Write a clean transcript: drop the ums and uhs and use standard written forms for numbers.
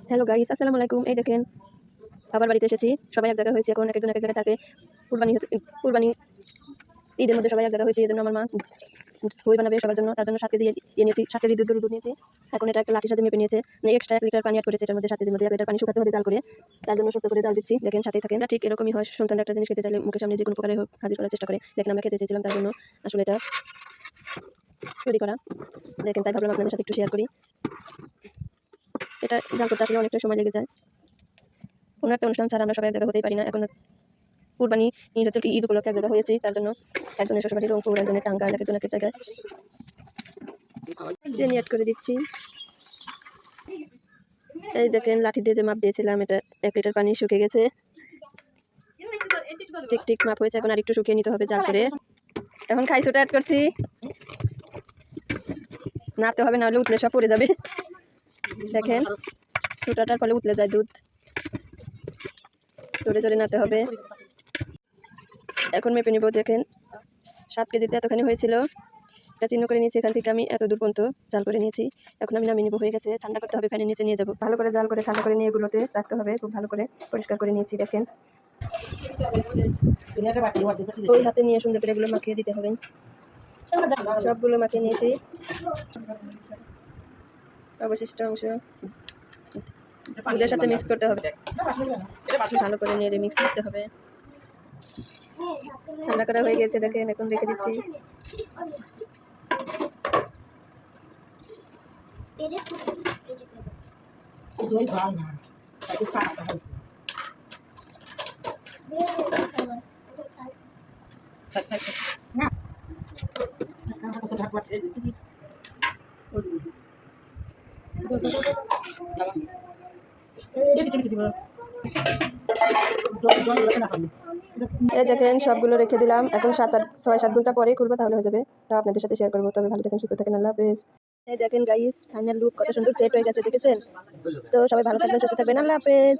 Hello guys, আসসালামু আলাইকুম। এই দেখেন আবার বাড়িতে এসেছি। সবাই এক জায়গায় হয়েছে, এখন একজন এক জায়গায় থাকে। কুরবানি ঈদের মধ্যে সবাই এক জায়গায় হয়েছে, এই জন্য আমার মা দই বানাবে সবার জন্য। তার জন্য 7 কেজি নিয়েছি, 7 কেজি দুধ নিয়েছি। এখন এটা একটা লাঠির সাথে মেপে নিয়েছে, মানে এক্সট্রা 1 লিটার পানি অ্যাড করেছে এটার মধ্যে। 7 কেজির মধ্যে এটা পানি শুকাতে হবে জাল করে, তার জন্য শুকনো করে জাল দিচ্ছি। দেখেন সাথেই থাকেন। ঠিক এরকমই হয়, সন্তান একটা জিনিস খেতে চাইলে মুখের সামনে যে কোনো প্রকারে হোক হাজির করার চেষ্টা করে। দেখেন আমরা খেতে চেয়েছিলাম, তার জন্য আসলে এটা তৈরি করা। দেখেন তাই ভাবলাম আপনাদের সাথে একটু শেয়ার করি। এটা জাল করতে আসলে অনেকটা সময় লেগে যায়। কোনো একটা অনুষ্ঠান ছাড়া আমরা সবাই এক জায়গায় হতেই পারি না। এখন কুরবানি ঈদ উপলক্ষে এক জায়গা হয়েছি, তার জন্য একজনের শ্বশুরবাড়ি রংপুর, একজনের টাঙ্গাইল, একজনের এক জায়গায় চিনি অ্যাড করে দিচ্ছি। এই দেখেন লাঠি দিয়ে যে মাপ দিয়েছিলাম, এটা 1 লিটার পানি শুকিয়ে গেছে, ঠিক ঠিক মাপ হয়েছে। এখন আর একটু শুকিয়ে নিতে হবে জাল করে। এখন খাইছোটা অ্যাড করছি, নাড়তে হবে, না হলে উতলে সব পড়ে যাবে। দেখেন ছোটাটার ফলে উতলে যায় দুধ, জোরে জোরে নাড়তে হবে। এখন মেপে নিব। দেখেন 7 কেজিতে এতখানি হয়েছিল, এটা চিহ্ন করে নিয়েছি। এখান থেকে আমি এত দূর পর্যন্ত জাল করে নিয়েছি। এখন আমি নামিয়ে নিব, হয়ে গেছে। ঠান্ডা করতে হবে, ফ্যানের নিচে নিয়ে যাব। ভালো করে জাল করে ঠান্ডা করে নিয়ে এগুলোতে রাখতে হবে। খুব ভালো করে পরিষ্কার করে নিয়েছি। দেখেন ওই হাতে নিয়ে সুন্দর করে এগুলো মাখিয়ে দিতে হবে। সবগুলো মাখিয়ে নিয়েছি, অবশিষ্ট অংশ দুধের সাথে মিক্স করতে হবে, ভালো করে নেড়ে মিক্স করতে হবে। ঠান্ডা করা হয়ে গেছে, দেখেন এখন রেখে দিচ্ছি। এই দেখেন সবগুলো রেখে দিলাম। এখন 6-7 ঘন্টা পরে খুলবো, তাহলে হয়ে যাবে। তা আপনাদের সাথে শেয়ার করবো। তবে ভালো থাকেন, সুস্থ থাকেন, আল্লাহ হাফেজ। এই দেখেন গাইস, ফাইনাল লুক কত সুন্দর সেট হয়ে গেছে, দেখেছেন? তো সবাই ভালো থাকবেন, সুস্থ থাকবেন, আল্লাহ হাফেজ।